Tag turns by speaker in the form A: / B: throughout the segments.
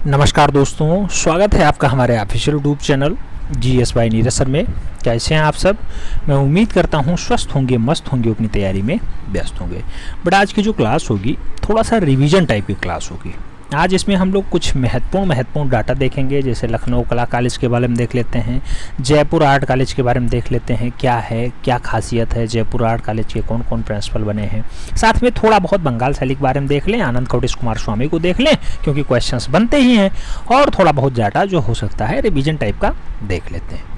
A: नमस्कार दोस्तों, स्वागत है आपका हमारे official YouTube channel GS by Neeraj sir में। कैसे हैं आप सब? मैं उम्मीद करता हूं स्वस्थ होंगे, मस्त होंगे, अपनी तैयारी में व्यस्त होंगे। बट आज की जो क्लास होगी थोड़ा सा रिवीजन टाइप की क्लास होगी। आज इसमें हम लोग कुछ महत्वपूर्ण डाटा देखेंगे, जैसे लखनऊ कला कॉलेज के बारे में देख लेते हैं, जयपुर आर्ट कॉलेज के बारे में देख लेते हैं, क्या है, क्या खासियत है, जयपुर आर्ट कॉलेज के कौन कौन प्रिंसिपल बने हैं। साथ में थोड़ा बहुत बंगाल शैली के बारे में देख लें, आनंद कोटिस कुमार स्वामी को देख लें क्योंकि क्वेश्चंस बनते ही हैं, और थोड़ा बहुत डाटा जो हो सकता है रिवीजन टाइप का देख लेते हैं।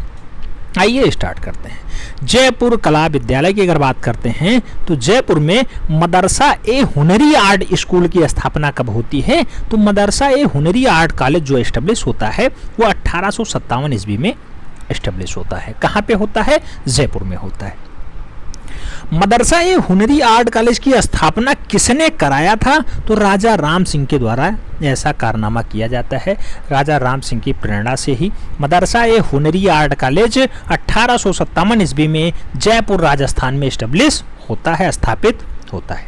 A: आइए स्टार्ट करते हैं। जयपुर कला विद्यालय की अगर बात करते हैं तो जयपुर में मदरसा ए हुनरी आर्ट स्कूल की स्थापना कब होती है? तो मदरसा ए हुनरी आर्ट कॉलेज जो एस्टेब्लिश होता है वो 1857 ईस्वी में एस्टेब्लिश होता है। कहाँ पे होता है? जयपुर में होता है। मदरसा ए हुनरी आर्ट कॉलेज की स्थापना किसने कराया था? तो राजा राम सिंह के द्वारा ऐसा कारनामा किया जाता है। राजा राम सिंह की प्रेरणा से ही मदरसा ए हुनरी आर्ट कॉलेज 1857 ईस्वी में जयपुर राजस्थान में एस्टेब्लिश होता है, स्थापित होता है।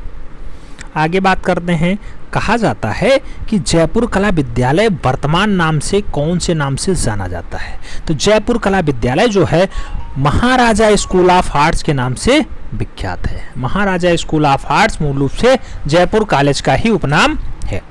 A: आगे बात करते हैं। कहा जाता है कि जयपुर कला विद्यालय वर्तमान नाम से कौन से नाम से जाना जाता है? तो जयपुर कला विद्यालय जो है महाराजा स्कूल ऑफ आर्ट्स के नाम से विख्यात है। महाराजा स्कूल ऑफ आर्ट्स मूल रूप से जयपुर कॉलेज का ही उपनाम है।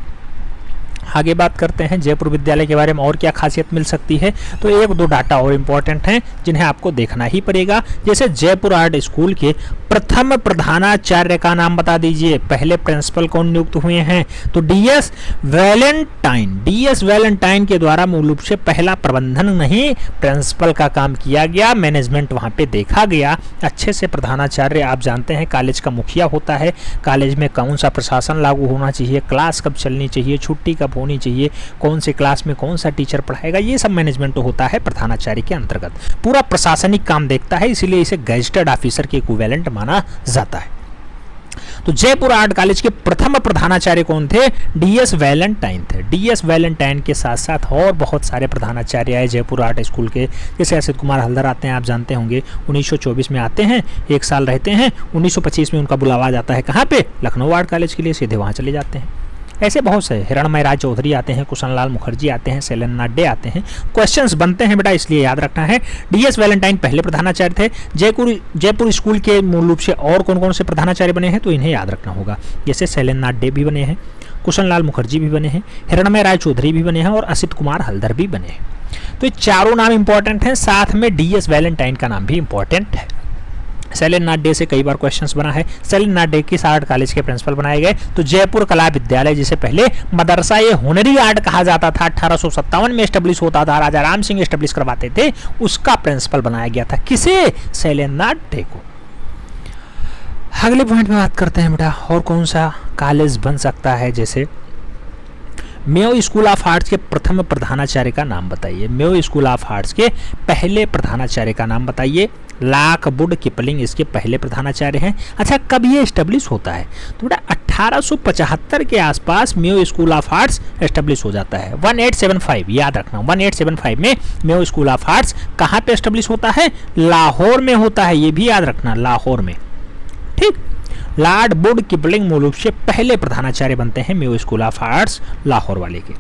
A: आगे बात करते हैं जयपुर विद्यालय के बारे में और क्या खासियत मिल सकती है। तो एक दो डाटा और इम्पोर्टेंट हैं जिन्हें आपको देखना ही पड़ेगा। जैसे जयपुर आर्ट स्कूल के प्रथम प्रधानाचार्य का नाम बता दीजिए। पहले प्रिंसिपल कौन नियुक्त हुए हैं? तो DS वैलेंटाइन। DS वैलेंटाइन के द्वारा मूल रूप से पहला प्रबंधन नहीं, प्रिंसिपल का काम किया गया, मैनेजमेंट वहां पे देखा गया अच्छे से। प्रधानाचार्य आप जानते हैं कॉलेज का मुखिया होता है। कॉलेज में कौन सा प्रशासन लागू होना चाहिए, क्लास कब चलनी चाहिए, छुट्टी कब होनी चाहिए, कौन से क्लास में कौन सा टीचर पढ़ाएगा, ये सब मैनेजमेंट होता है प्रधानाचार्य के अंतर्गत। पूरा प्रशासनिक काम देखता है, इसीलिए इसे गैजेटेड ऑफिसर के इक्विवेलेंट माना जाता है। तो जयपुर आर्ट कॉलेज के प्रथम प्रधानाचार्य कौन थे? DS वैलेंटाइन थे। DS वैलेंटाइन के साथ साथ और बहुत सारे प्रधानाचार्य आए जयपुर आर्ट स्कूल के, जैसे असित कुमार हल्दर आते हैं, आप जानते होंगे 1924 में आते हैं, एक साल रहते हैं, 1925 में उनका बुलावा जाता है कहाँ पे? लखनऊ आर्ट कॉलेज के लिए, सीधे वहाँ चले जाते हैं। ऐसे बहुत से हिरणमय राय चौधरी आते हैं, कुशनलाल मुखर्जी आते हैं, शैलेंद्र नाडे आते हैं। क्वेश्चंस बनते हैं बेटा, इसलिए याद रखना है। DS वैलेंटाइन पहले प्रधानाचार्य थे। जयपुर स्कूल के मूल रूप से और कौन कौन से प्रधानाचार्य बने हैं तो इन्हें याद रखना होगा। जैसे शैलेंद्र नाडे भी बने हैं, कुशनलाल मुखर्जी भी बने हैं, हिरणमय राय चौधरी भी बने हैं और असित कुमार हल्दर भी बने हैं। तो ये चारों नाम इंपॉर्टेंट हैं, साथ में DS वैलेंटाइन का नाम भी इंपॉर्टेंट है। शैलेंद्र नाडे से कई बार क्वेश्चंस बना है। शैलेंद्र नाडे किस आर्ट कॉलेज के प्रिंसिपल बनाए गए? तो जयपुर कला विद्यालय, जिसे पहले मदरसा ए हुनरी आर्ट कहा जाता था, 1857 में एस्टेब्लिश होता था, राजा राम सिंह एस्टेब्लिश करवाते थे, उसका प्रिंसिपल बनाया गया था। किसे? शैलेंद्र नाडे को। अगले पॉइंट में बात करते हैं बेटा, और कौन सा कॉलेज बन सकता है? जैसे मेयो स्कूल ऑफ आर्ट्स के प्रथम प्रधानाचार्य का नाम बताइए। मेयो स्कूल ऑफ आर्ट्स के पहले प्रधानाचार्य का नाम बताइए। लॉकवुड किपलिंग इसके पहले प्रधानाचार्य हैं। अच्छा, कब ये एस्टेब्लिश होता है? तो बेटा 1875 के आसपास Mayo school of arts establish हो जाता है। 1875 याद रखना, 1875 में मेयो स्कूल ऑफ आर्ट्स कहाँ पे एस्टेब्लिश होता है? लाहौर में होता है, ये भी याद रखना, लाहौर में। ठीक, लॉर्ड वुड किपलिंग मूल रूप से पहले प्रधानाचार्य बनते हैं Mayo school of arts Lahore वाले के।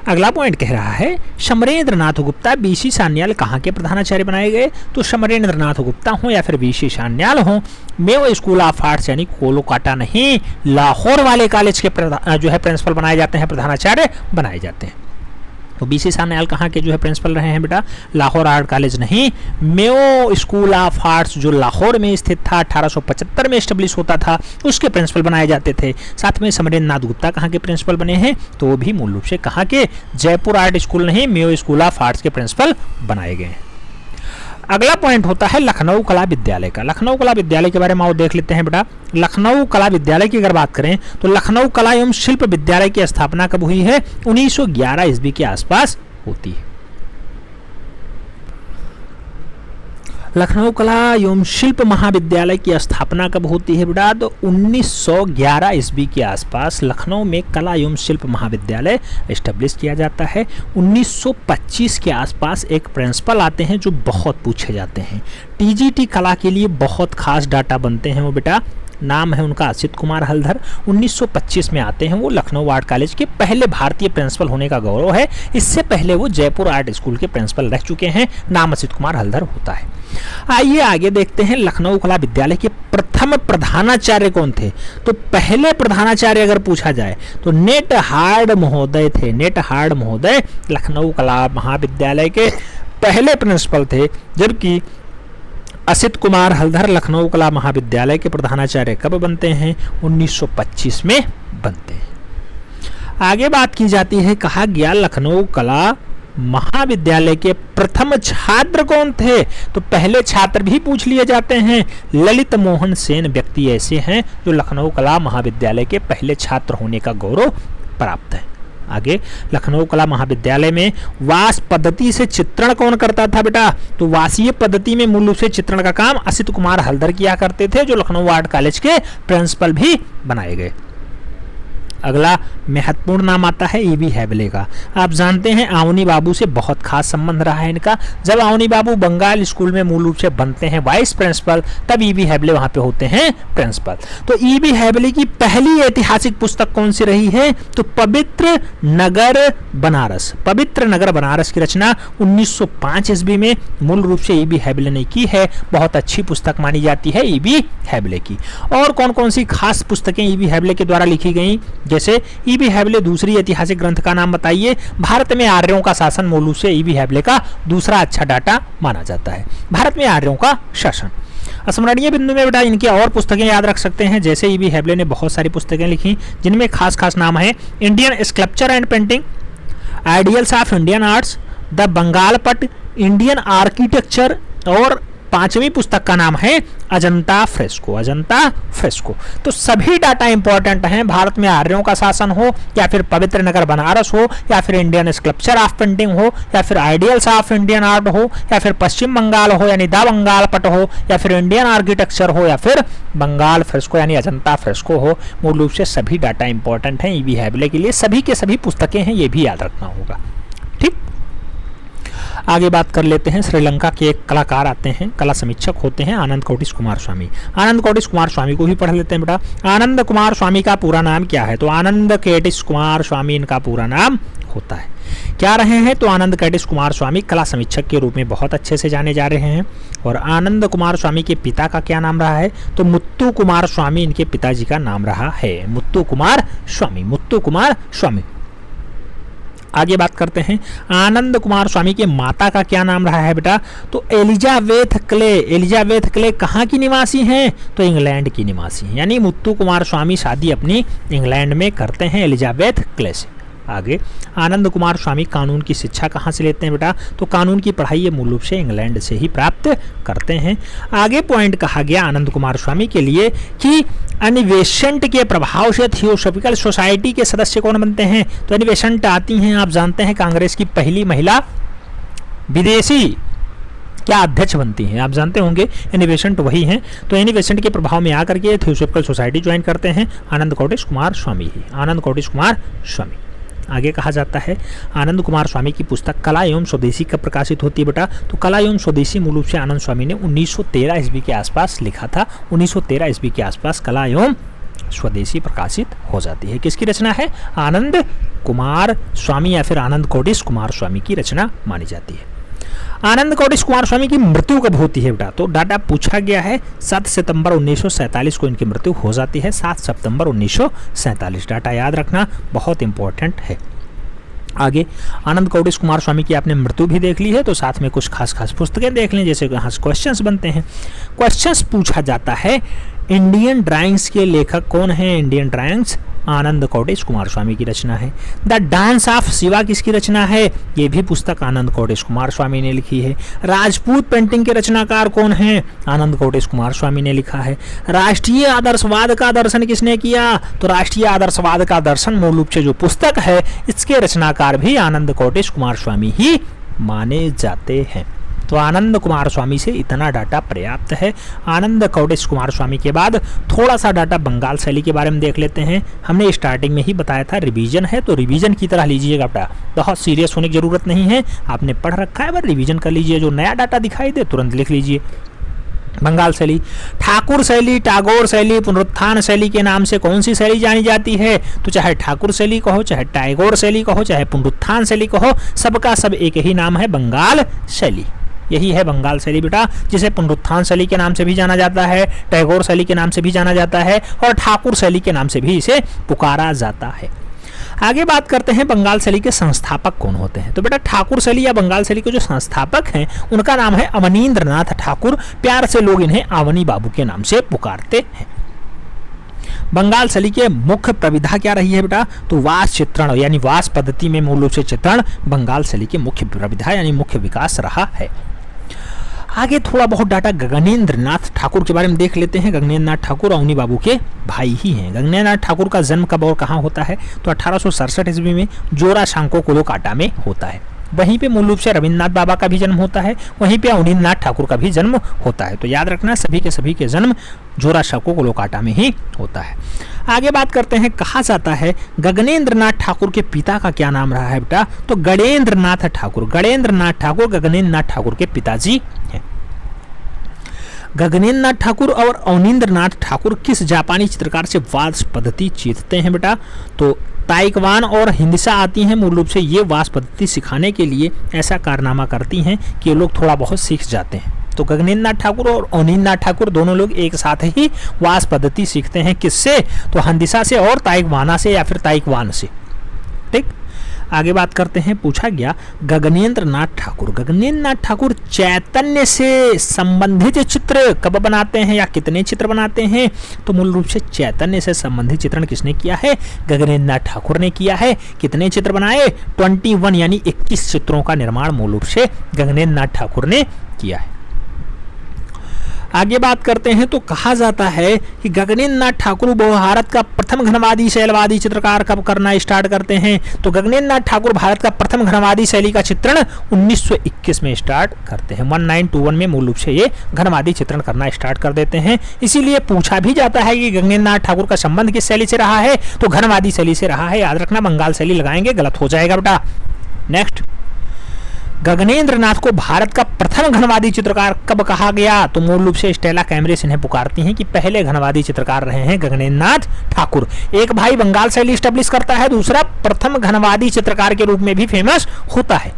A: अगला पॉइंट कह रहा है समरेंद्र नाथ गुप्ता, BC सान्याल कहाँ के प्रधानाचार्य बनाए गए? तो समरेंद्र नाथ गुप्ता हो या फिर BC सान्याल हो, मेयो स्कूल ऑफ आर्ट्स यानी कोलकाता नहीं, लाहौर वाले कॉलेज के जो है प्रिंसिपल बनाए जाते हैं, प्रधानाचार्य बनाए जाते हैं। तो BC सान्याल कहाँ के जो है प्रिंसिपल रहे हैं बेटा? लाहौर आर्ट कॉलेज नहीं, मेयो स्कूल ऑफ आर्ट्स जो लाहौर में स्थित था, 1875 में एस्टेब्लिश होता था, उसके प्रिंसिपल बनाए जाते थे। साथ में समरेंद्र नाथ गुप्ता कहाँ के प्रिंसिपल बने हैं? तो वो भी मूल रूप से कहाँ के? जयपुर आर्ट स्कूल नहीं, मेयो स्कूल ऑफ आर्ट्स के प्रिंसिपल बनाए गए हैं। अगला पॉइंट होता है लखनऊ कला विद्यालय का। लखनऊ कला विद्यालय के बारे में और देख लेते हैं बेटा। लखनऊ कला विद्यालय की अगर बात करें तो लखनऊ कला एवं शिल्प विद्यालय की स्थापना कब हुई है? 1911 ईस्वी के आसपास होती है। लखनऊ कला एवं शिल्प महाविद्यालय की स्थापना कब होती है बेटा? तो 1911 ईस्वी के आसपास लखनऊ में कला एवं शिल्प महाविद्यालय एस्टेब्लिश किया जाता है। 1925 के आसपास एक प्रिंसिपल आते हैं जो बहुत पूछे जाते हैं। TGT कला के लिए बहुत खास डाटा बनते हैं वो बेटा नाम है उनका असित कुमार हलधर। 1925 में आते हैं वो, लखनऊ आर्ट कॉलेज के पहले भारतीय प्रिंसिपल होने का गौरव है। इससे पहले वो जयपुर आर्ट स्कूल के प्रिंसिपल रह चुके हैं। नाम असित कुमार हलधर होता है। आइए आगे देखते हैं लखनऊ कला विद्यालय के प्रथम प्रधानाचार्य कौन थे। तो पहले प्रधानाचार्य अगर पूछा जाए तो नेटहार्ड महोदय थे। नेटहार्ड महोदय लखनऊ कला महाविद्यालय के पहले प्रिंसिपल थे, जबकि असित कुमार हलधर लखनऊ कला महाविद्यालय के प्रधानाचार्य कब बनते हैं? 1925 में बनते हैं। आगे बात की जाती है, कहा गया लखनऊ कला महाविद्यालय के प्रथम छात्र कौन थे। तो पहले छात्र भी पूछ लिए जाते हैं। ललित मोहन सेन व्यक्ति ऐसे हैं जो लखनऊ कला महाविद्यालय के पहले छात्र होने का गौरव प्राप्त है। आगे, लखनऊ कला महाविद्यालय में वास पद्धति से चित्रण कौन करता था बेटा? तो वासीय पद्धति में मूल रूप से चित्रण का काम असित कुमार हलधर किया करते थे, जो लखनऊ आर्ट कॉलेज के प्रिंसिपल भी बनाए गए। अगला महत्वपूर्ण नाम आता है ईबी हैबले का। आप जानते हैं आवनी बाबू से बहुत खास संबंध रहा है इनका। जब आवनी बाबू बंगाल स्कूल में मूल रूप से बनते हैं वाइस प्रिंसिपल, तब ईबी हैबले वहां पे होते हैं प्रिंसिपल। तो ईबी हैबले की पहली ऐतिहासिक पुस्तक कौन सी रही है? तो पवित्र नगर बनारस। पवित्र नगर बनारस की रचना 1905 ईस्वी में मूल रूप से ईबी हैबले ने की है। बहुत अच्छी पुस्तक मानी जाती है ईबी हैबले की। और कौन कौन सी खास पुस्तकें ईबी हैबले के द्वारा लिखी गई? जैसे ईबी हैबले दूसरी ऐतिहासिक ग्रंथ का नाम बताइए। भारत में आर्यों का शासन मूल रूप से ईबी हैबले का दूसरा अच्छा डाटा माना जाता है। भारत में आर्यों का शासन। स्मरणीय बिंदु में बेटा इनकी और पुस्तकें याद रख सकते हैं। जैसे ईबी हैबले ने बहुत सारी पुस्तकें लिखी, जिनमें खास खास नाम है Indian sculpture and painting, ideals of Indian arts, the Bengal Pat, Indian architecture, और पांचवी पुस्तक का नाम है अजंता फ्रेस्को। अजंता फ्रेस्को। तो सभी डाटा इंपॉर्टेंट हैं। भारत में आर्यों का शासन हो, या फिर पवित्र नगर बनारस हो, या फिर इंडियन स्कल्पचर ऑफ पेंटिंग हो, या फिर आइडियल्स ऑफ इंडियन आर्ट हो, या फिर पश्चिम बंगाल हो यानी द बंगाल पट हो, या फिर इंडियन आर्किटेक्चर हो, या फिर बंगाल फ्रेस्को यानी अजंता फ्रेस्को हो। मूल रूप से सभी डाटा इंपॉर्टेंट हैं ईबी हैबले के लिए। सभी के सभी पुस्तकें हैं, ये भी याद रखना होगा। ठीक, आगे बात कर लेते हैं। श्रीलंका के एक कलाकार आते हैं, कला समीक्षक होते हैं आनंद कोटिस कुमार स्वामी। आनंद कोटिस कुमार स्वामी को भी पढ़ लेते हैं बेटा। आनंद कुमार स्वामी का पूरा नाम क्या है? तो आनंद कोटिस कुमार स्वामी इनका पूरा नाम होता है। क्या रहे हैं? तो आनंद कोटिस कुमार स्वामी कला समीक्षक के रूप में बहुत अच्छे से जाने जा रहे हैं। और आनंद कुमार स्वामी के पिता का क्या नाम रहा है? तो मुत्तू कुमार स्वामी इनके पिताजी का नाम रहा है। मुत्तू कुमार स्वामी, मुत्तू कुमार स्वामी। आगे बात करते हैं, आनंद कुमार स्वामी के माता का क्या नाम रहा है बेटा? तो एलिजाबेथ क्ले। एलिजाबेथ क्ले कहाँ की निवासी हैं? तो इंग्लैंड की निवासी हैं। यानी मुत्तू कुमार स्वामी शादी अपनी इंग्लैंड में करते हैं एलिजाबेथ क्ले से। आगे, आनंद कुमार स्वामी कानून की शिक्षा कहाँ से लेते हैं बेटा? तो कानून की पढ़ाई ये मूल रूप से इंग्लैंड से ही प्राप्त करते हैं। आगे पॉइंट कहा गया आनंद कुमार स्वामी के लिए कि अन्वेषण के प्रभाव से थियोसॉफिकल सोसाइटी के सदस्य कौन बनते हैं? तो अन्वेषण आती हैं, आप जानते हैं कांग्रेस की पहली महिला विदेशी क्या अध्यक्ष बनती हैं, आप जानते होंगे। एनिवेशंट वही हैं। तो एनिवेशंट के प्रभाव में आकर के थियोसॉफिकल सोसाइटी ज्वाइन करते हैं आनंद कोटिस कुमार स्वामी ही। आनंद कोटिस कुमार स्वामी। आगे कहा जाता है आनंद कुमार स्वामी की पुस्तक कला एवं स्वदेशी कब प्रकाशित होती है बेटा? तो कला एवं स्वदेशी मूल रूप से आनंद स्वामी ने 1913 ईस्वी के आसपास लिखा था। 1913 ईस्वी के आसपास कला एवं स्वदेशी प्रकाशित हो जाती है। किसकी रचना है? आनंद कुमार स्वामी या फिर आनंद कोटिस कुमार स्वामी की रचना मानी जाती है। आनंद कोटिस कुमार स्वामी की मृत्यु कब होती है बेटा? तो डाटा पूछा गया है 7 सितंबर 1947 को इनकी मृत्यु हो जाती है। 7 सितंबर 1947 डाटा याद रखना बहुत इंपॉर्टेंट है। आगे, आनंद कोटिस कुमार स्वामी की आपने मृत्यु भी देख ली है, तो साथ में कुछ खास खास पुस्तकें देख लें, जैसे यहाँ क्वेश्चंस बनते हैं। क्वेश्चंस पूछा जाता है इंडियन ड्राइंग्स के लेखक कौन है? इंडियन ड्राइंग्स आनंद कोटिस कुमार स्वामी की रचना है। द डांस ऑफ शिवा किसकी रचना है? ये भी पुस्तक आनंद कोटिस कुमार स्वामी ने लिखी है। राजपूत पेंटिंग के रचनाकार कौन है? आनंद कोटिस कुमार स्वामी ने लिखा है। राष्ट्रीय आदर्शवाद का दर्शन किसने किया? तो राष्ट्रीय आदर्शवाद का दर्शन मूल रूप से जो पुस्तक है, इसके रचनाकार भी आनंद कोटिस कुमार स्वामी ही माने जाते हैं। तो आनंद कुमार स्वामी से इतना डाटा पर्याप्त है। आनंद कोटिस कुमार स्वामी के बाद थोड़ा सा डाटा बंगाल शैली के बारे में देख लेते हैं। हमने स्टार्टिंग में ही बताया था रिवीजन है, तो रिवीजन की तरह लीजिएगा बेटा, बहुत सीरियस होने की जरूरत नहीं है। आपने पढ़ रखा है, बस रिवीजन कर लीजिए। जो नया डाटा दिखाई दे तुरंत लिख लीजिए। बंगाल शैली। ठाकुर शैली, टैगोर शैली, पुनरुत्थान शैली के नाम से कौन सी शैली जानी जाती है? तो चाहे ठाकुर शैली कहो, चाहे टैगोर शैली कहो, चाहे पुनरुत्थान शैली कहो, सबका सब एक ही नाम है, बंगाल शैली। यही है बंगाल शैली बेटा, जिसे पुनरुत्थान शैली के नाम से भी जाना जाता है, टैगोर शैली के नाम से भी जाना जाता है और ठाकुर शैली के नाम से भी इसे पुकारा जाता है। आगे बात करते हैं बंगाल शैली के संस्थापक कौन होते हैं। तो बेटा ठाकुर शैली या बंगाल शैली के जो संस्थापक हैं उनका नाम है अवनींद्रनाथ ठाकुर। प्यार से लोग इन्हें आवनी बाबू के नाम से पुकारते हैं। बंगाल शैली के मुख्य प्रविधा क्या रही है बेटा? तो वास चित्रण यानी वास पद्धति में मूल रूप से चित्रण बंगाल शैली की मुख्य प्रविधा यानी मुख्य विकास रहा है। आगे थोड़ा बहुत डाटा गगनेंद्र नाथ ठाकुर के बारे में देख लेते हैं। गगनेंद्र नाथ ठाकुर अवनी बाबू के भाई ही हैं। गगनेंद्र नाथ ठाकुर का जन्म कब और कहाँ होता है? तो 1867 ईस्वी में जोरासांको कोलोकाटा में होता है। वहीं पे मूल रूप से रविन्द्रनाथ बाबा का भी जन्म होता है, वहीं पे अवनींद्र नाथ ठाकुर का भी जन्म होता है। तो याद रखना सभी के जन्म जोरासांको कोलोकाटा में ही होता है। आगे बात करते हैं, कहा जाता है गगनेंद्र नाथ ठाकुर के पिता का क्या नाम रहा है बेटा? तो गणेंद्र नाथ ठाकुर। गणेंद्र नाथ ठाकुर गगनेंद्र नाथ ठाकुर के पिताजी हैं। गगनेंद्र नाथ ठाकुर और अवनींद्र नाथ ठाकुर किस जापानी चित्रकार से वास पद्धति सीखते हैं बेटा? तो ताइक्वान और हिंदिसा आती हैं मूल रूप से ये वास पद्धति सिखाने के लिए ऐसा कारनामा करती हैं कि ये लोग थोड़ा बहुत सीख जाते हैं। तो गगनेंद्र नाथ ठाकुर और अवनींद्र नाथ ठाकुर दोनों लोग एक साथ ही वास पद्धति सीखते हैं। किससे? तो हिंदिसा से और ताइक्वाना से या फिर ताइक्वान से। ठीक, आगे बात करते हैं। पूछा गया गगनेंद्र नाथ ठाकुर। गगनेंद्र नाथ ठाकुर चैतन्य से संबंधित चित्र कब बनाते हैं या कितने चित्र बनाते हैं? तो मूल रूप से चैतन्य से संबंधित चित्रण किसने किया है? गगनेंद्र नाथ ठाकुर ने किया है। कितने चित्र बनाए? 21 यानी 21 चित्रों का निर्माण मूल रूप से गगनेंद्र नाथ ठाकुर ने किया है। आगे बात करते हैं तो कहा जाता है कि गगनेंद्र नाथ ठाकुर भारत का प्रथम घनवादी शैलवादी चित्रकार कब करना स्टार्ट करते हैं? तो गगनेंद्र नाथ ठाकुर भारत का प्रथम घनवादी शैली का चित्रण 1921 में स्टार्ट करते हैं। 1921 में मूल रूप से ये घनवादी चित्रण करना स्टार्ट कर देते हैं। इसीलिए पूछा भी जाता है कि गगनेंद्र नाथ ठाकुर का संबंध किस शैली से रहा है? तो घनवादी शैली से रहा है। याद रखना, बंगाल शैली लगाएंगे गलत हो जाएगा बेटा। नेक्स्ट, गगनेंद्र नाथ को भारत का प्रथम घनवादी चित्रकार कब कहा गया? तो मूल रूप से स्टेला कैमरेस इन्हें पुकारती हैं कि पहले घनवादी चित्रकार रहे हैं गगनेंद्र नाथ ठाकुर। एक भाई बंगाल शैली स्टैब्लिश करता है, दूसरा प्रथम घनवादी चित्रकार के रूप में भी फेमस होता है।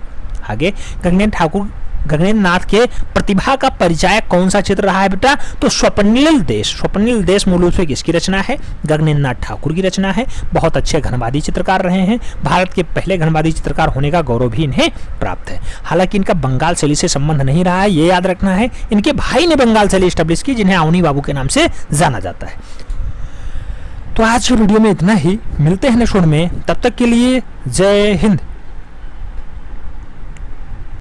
A: आगे गगनेंद्र नाथ के प्रतिभा का परिचय कौन सा चित्र रहा है बेटा? तो स्वप्निल देश। स्वप्निल देश मूल रूप से किसकी रचना है? गगनेंद्र नाथ ठाकुर की रचना है। बहुत अच्छे घनवादी चित्रकार रहे हैं। भारत के पहले घनवादी चित्रकार होने का गौरव भी इन्हें प्राप्त है। हालांकि इनका बंगाल शैली से संबंध नहीं रहा है, ये याद रखना है। इनके भाई ने बंगाल शैली स्टैब्लिश की, जिन्हें अवनी बाबू के नाम से जाना जाता है। तो आज के वीडियो में इतना ही। मिलते हैं नेक्स्ट वीडियो में, तब तक के लिए जय हिंद।